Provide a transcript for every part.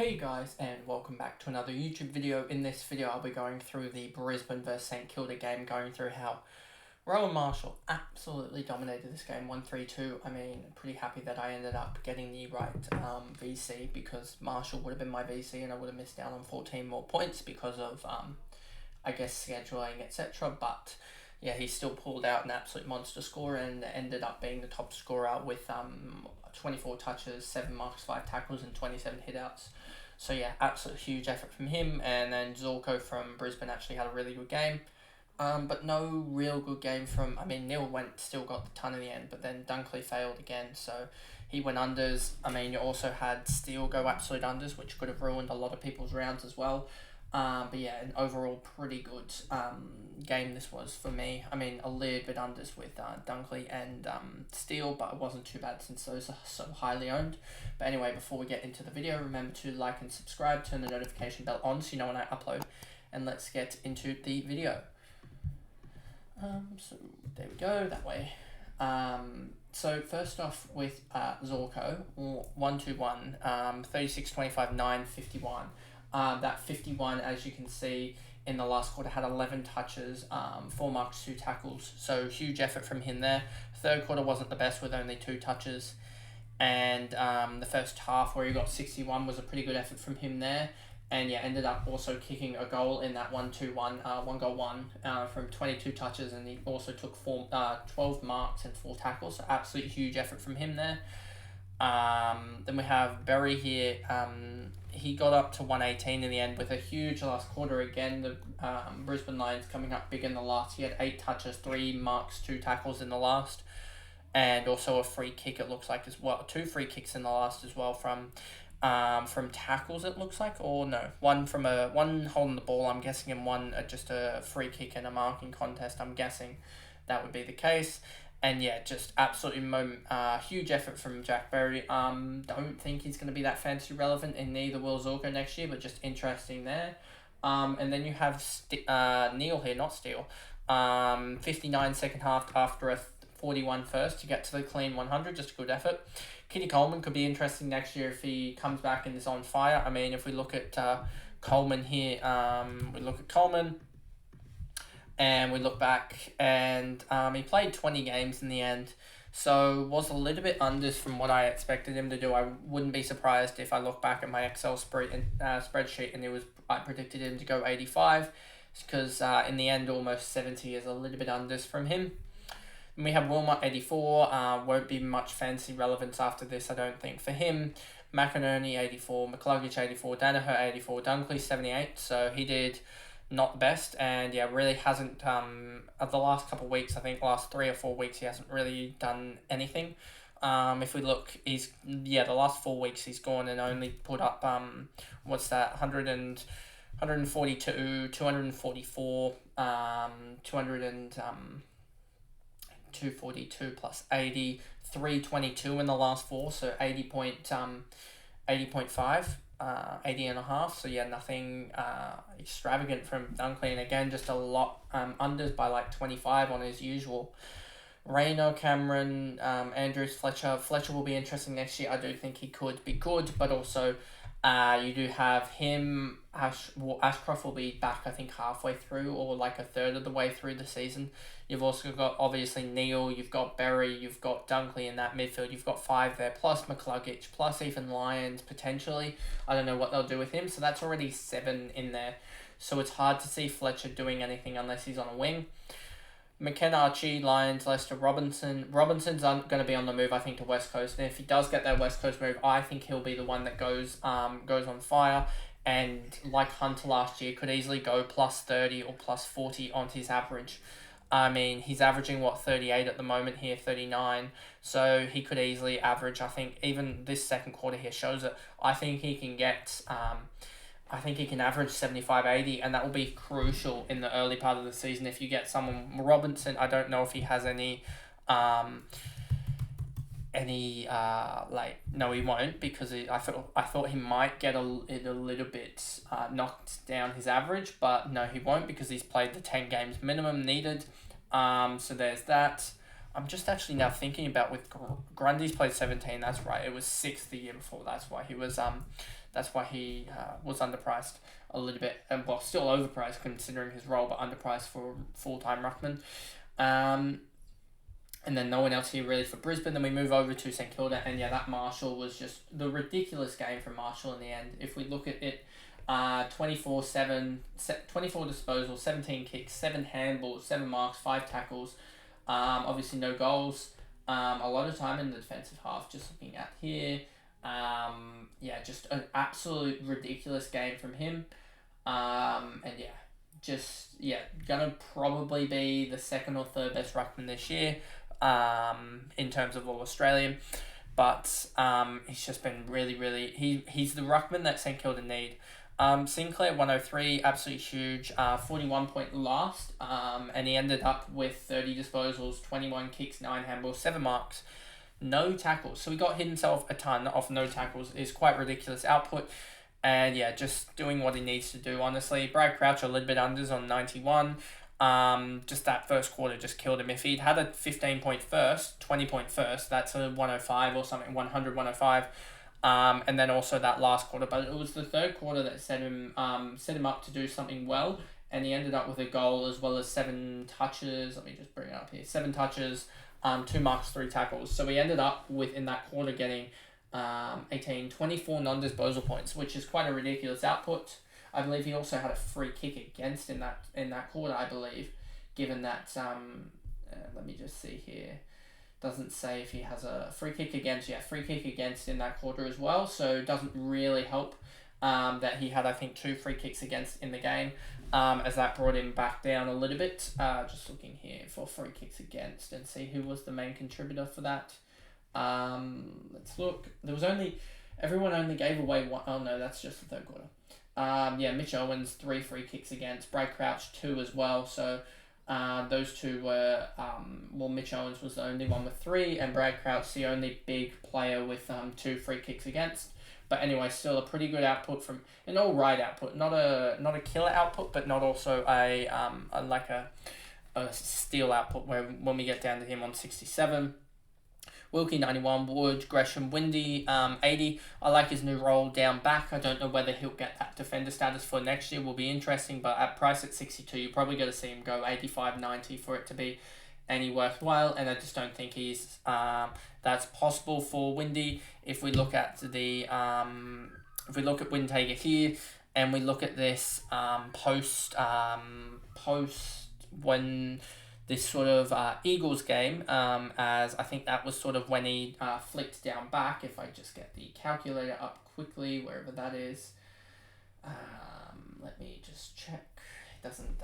Hey guys, and welcome back to another YouTube video. In this video I'll be going through the Brisbane vs St Kilda game, going through how Rowan Marshall absolutely dominated this game, 1-3-2. I mean, pretty happy that I ended up getting the right VC, because Marshall would have been my VC and I would have missed out on 14 more points because of, I guess, scheduling, etc. But yeah, he still pulled out an absolute monster score and ended up being the top scorer with 24 touches, 7 marks, 5 tackles and 27 hitouts. So yeah, absolute huge effort from him. And then Zorko from Brisbane actually had a really good game. But no real good game from, Neil still got the ton in the end, but then Dunkley failed again, so he went unders. I mean, you also had Steele go absolute unders, which could have ruined a lot of people's rounds as well. But yeah, an overall pretty good game this was for me. I mean, a little bit unders with Dunkley and Steele, but it wasn't too bad since those are so highly owned. But anyway, before we get into the video, remember to like and subscribe, turn the notification bell on so you know when I upload, and let's get into the video. So there we go, that way. So first off with Zorko, 1-2-1, 36, 25, 9, 51. That 51, as you can see, in the last quarter had 11 touches, 4 marks, 2 tackles. So huge effort from him there. Third quarter wasn't the best with only 2 touches. And the first half where he got 61 was a pretty good effort from him there. And yeah, ended up also kicking a goal in that 1-2-1, 1-goal-1 from 22 touches, and he also took 12 marks and 4 tackles. So absolutely huge effort from him there. Then we have Berry here. He got up to 118 in the end with a huge last quarter again. The Brisbane Lions coming up big in the last. He had 8 touches, 3 marks, 2 tackles in the last, and also a free kick, it looks like, as well. 2 free kicks in the last as well from tackles, it looks like, or no, one holding the ball, I'm guessing, and one just a free kick and a marking contest. I'm guessing that would be the case. And yeah, just absolutely huge effort from Jack Berry. Don't think he's going to be that fantasy relevant, and neither will Zorko next year, but just interesting there. And then you have Neil here, not Steele. 59 second half after a 41 first to get to the clean 100, just a good effort. Kitty Coleman could be interesting next year if he comes back and is on fire. I mean, if we look at Coleman here, we look at Coleman, and we look back, and he played 20 games in the end, so was a little bit unders from what I expected him to do. I wouldn't be surprised if I look back at my Excel spreadsheet and I predicted him to go 85, because in the end almost 70 is a little bit unders from him. And we have Wilmot, 84, won't be much fancy relevance after this, I don't think, for him. McInerney, 84, McCluggage, 84, Danaher, 84, Dunkley, 78, so he did not the best, and yeah, really hasn't, of the last couple of weeks, I think last 3 or 4 weeks, he hasn't really done anything. If we look, the last 4 weeks he's gone and only put up, 142, 244, 242 plus 80, 322 in the last 4, so 80.5, 80.5, so yeah, nothing extravagant from Dunkley, and again, just a lot unders by like 25 on his usual. Rayno, Cameron, Andrews, Fletcher will be interesting next year. I do think he could be good, but also you do have him. Ashcroft will be back, I think, halfway through or like a third of the way through the season. You've also got, obviously, Neil, you've got Berry, you've got Dunkley in that midfield. You've got 5 there, plus McCluggage, plus even Lyons, potentially. I don't know what they'll do with him, so that's already 7 in there. So it's hard to see Fletcher doing anything unless he's on a wing. McKenna, Archie, Lyons, Lester, Robinson. Robinson's going to be on the move, I think, to West Coast. And if he does get that West Coast move, I think he'll be the one that goes on fire. And like Hunter last year, could easily go plus 30 or plus 40 on his average. I mean, he's averaging, 38 at the moment here, 39. So he could easily average, I think, even this second quarter here shows it. I think he can get... I think he can average 75, 80, and that will be crucial in the early part of the season. If you get someone, Robinson, I don't know if he has any, no, he won't, because I thought he might get a little bit knocked down his average, but no, he won't, because he's played the 10 games minimum needed. So there's that. I'm just actually now thinking about with Grundy's played 17, that's right. It was 6 the year before, that's why he was That's why he was underpriced a little bit, and well, still overpriced considering his role, but underpriced for full-time ruckman. And then no one else here really for Brisbane. Then we move over to St Kilda, and yeah, that Marshall was just the ridiculous game from Marshall in the end. If we look at it, 24 disposals, 17 kicks, 7 handballs, 7 marks, 5 tackles. Obviously no goals. A lot of time in the defensive half. Just looking at here, just an absolute ridiculous game from him. Gonna probably be the second or third best ruckman this year. In terms of all Australian, but he's just been really he's the ruckman that St Kilda need. Sinclair 103, absolutely huge, 41 point last, and he ended up with 30 disposals, 21 kicks, 9 handballs, 7 marks, no tackles. So he got himself a ton off no tackles. Is quite ridiculous output, and yeah, just doing what he needs to do. Honestly, Brad Crouch a little bit unders on 91. Just that first quarter just killed him. If he'd had a 15-point first, 20-point first, that's a 105 or something, 100, 105. And then also that last quarter. But it was the third quarter that set him up to do something well. And he ended up with a goal as well as 7 touches. Let me just bring it up here. 7 touches, 2 marks, 3 tackles. So he ended up with, in that quarter, getting 24 non-disposal points, which is quite a ridiculous output. I believe he also had a free kick against in that quarter, I believe, given that, let me just see here, doesn't say if he has a free kick against, free kick against in that quarter as well, so it doesn't really help that he had, I think, 2 free kicks against in the game, as that brought him back down a little bit. Just looking here for free kicks against and see who was the main contributor for that. Let's look. Everyone only gave away one. Oh no, that's just the third quarter. Mitch Owens 3 free kicks against, Brad Crouch 2 as well. So those two were Mitch Owens was the only one with 3, and Brad Crouch the only big player with 2 free kicks against. But anyway, still a pretty good output from an all right output, not a killer output, but not also a steal output. Where when we get down to him on 67. Wilkie 91, Wood, Gresham, Windy 80. I like his new role down back. I don't know whether he'll get that defender status for next year. Will be interesting, but at price at 62, you're probably going to see him go 85, 90 for it to be any worthwhile, and I just don't think he's that's possible for Windy. If we look at Windhager here, and we look at this post when this sort of Eagles game, as I think that was sort of when he flicked down back. If I just get the calculator up quickly, wherever that is. Let me just check.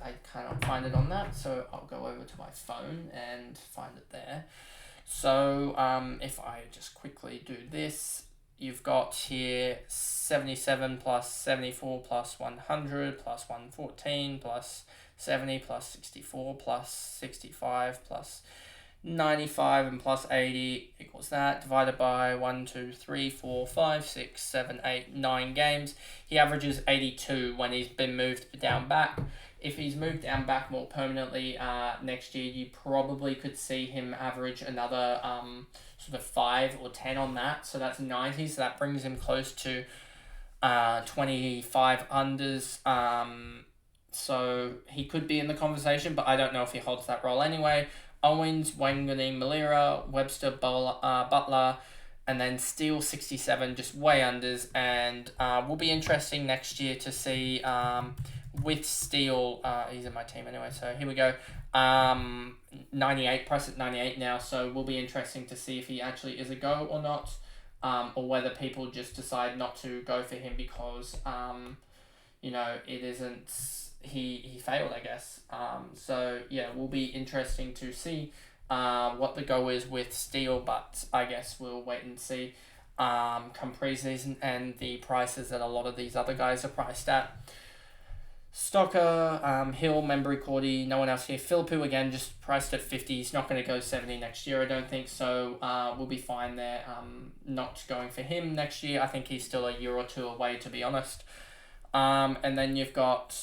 I cannot find it on that, so I'll go over to my phone and find it there. So if I just quickly do this, you've got here 77 plus 74 plus 100 plus 114 plus 70 plus 64 plus 65 plus 95 and plus 80 equals that, divided by 1, 2, 3, 4, 5, 6, 7, 8, 9 games. He averages 82 when he's been moved down back. If he's moved down back more permanently next year, you probably could see him average another sort of 5 or 10 on that. So that's 90, so that brings him close to 25 unders. So he could be in the conversation, but I don't know if he holds that role anyway. Owens, Wanganeen, Malira, Webster, Butler, and then Steele 67, just way unders. And will be interesting next year to see with Steele, he's in my team anyway, so here we go. 98, price at 98 now, so will be interesting to see if he actually is a go or not, or whether people just decide not to go for him because, it isn't, he failed, I guess. So yeah, will be interesting to see what the go is with Steele, but I guess we'll wait and see come pre-season and the prices that a lot of these other guys are priced at. Stocker, Hill, Membry, Cordy, no one else here. Philippou again, just priced at 50. He's not going to go 70 next year, I don't think, so we'll be fine there. Not going for him next year. I think he's still a year or two away, to be honest. And then you've got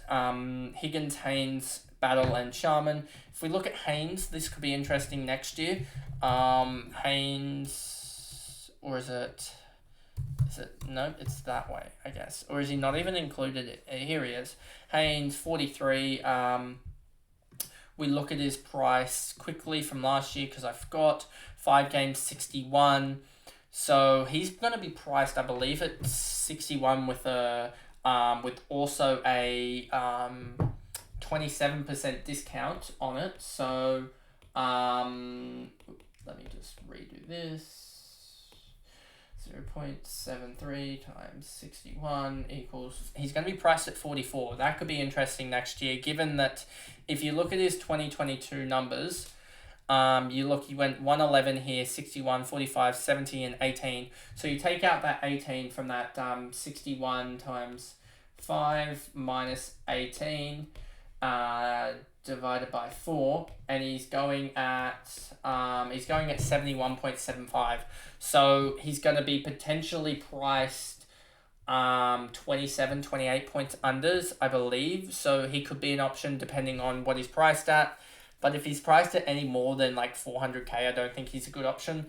Higgins, Haynes, Battle, and Sharman. If we look at Haynes, this could be interesting next year. Haynes, or is it... Is it? No, it's that way, I guess. Or is he not even included? Here he is. Haynes, 43. We look at his price quickly from last year because I forgot. 5 games, 61. So he's going to be priced, I believe, at 61 with also a 27% discount on it. So let me just redo this. 0.73 times 61 equals... He's going to be priced at 44. That could be interesting next year, given that if you look at his 2022 numbers, he went 111 here, 61, 45, 70, and 18. So you take out that 18 from that 61 times 5 minus 18, divided by 4, and he's going at 71.75. So he's going to be potentially priced 27, 28 points unders, I believe. So he could be an option depending on what he's priced at. But if he's priced at any more than like 400k, I don't think he's a good option.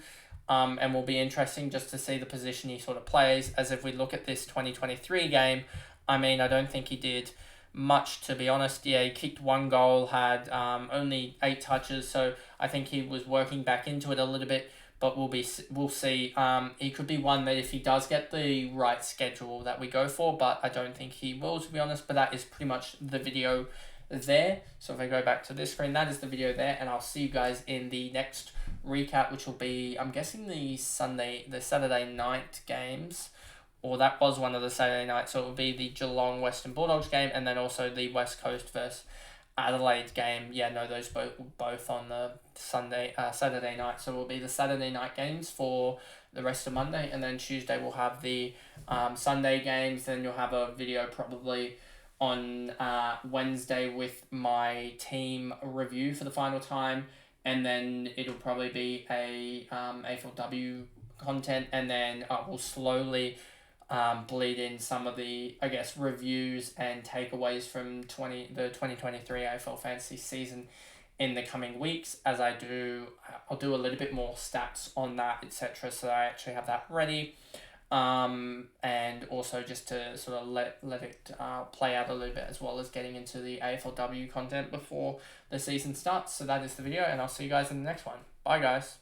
And will be interesting just to see the position he sort of plays. As if we look at this 2023 game, I mean, I don't think he did much, to be honest. Yeah, he kicked 1 goal, had only 8 touches, so I think he was working back into it a little bit. But we'll see. He could be one that if he does get the right schedule that we go for, but I don't think he will, to be honest. But that is pretty much the video there. So if I go back to this screen, that is the video there, and I'll see you guys in the next recap, which will be, I'm guessing, the Saturday night games. Or that was one of the Saturday nights, so it would be the Geelong Western Bulldogs game, and then also the West Coast versus Adelaide game. Yeah, no, those both on the Saturday night. So it will be the Saturday night games for the rest of Monday, and then Tuesday we'll have the Sunday games. Then you'll have a video probably on Wednesday with my team review for the final time, and then it'll probably be a AFLW content, and then we'll slowly bleed in some of the, I guess, reviews and takeaways from the 2023 AFL fantasy season in the coming weeks. As I'll do a little bit more stats on that, etc. So I actually have that ready. And also just to sort of let it play out a little bit, as well as getting into the AFLW content before the season starts. So that is the video, and I'll see you guys in the next one. Bye, guys.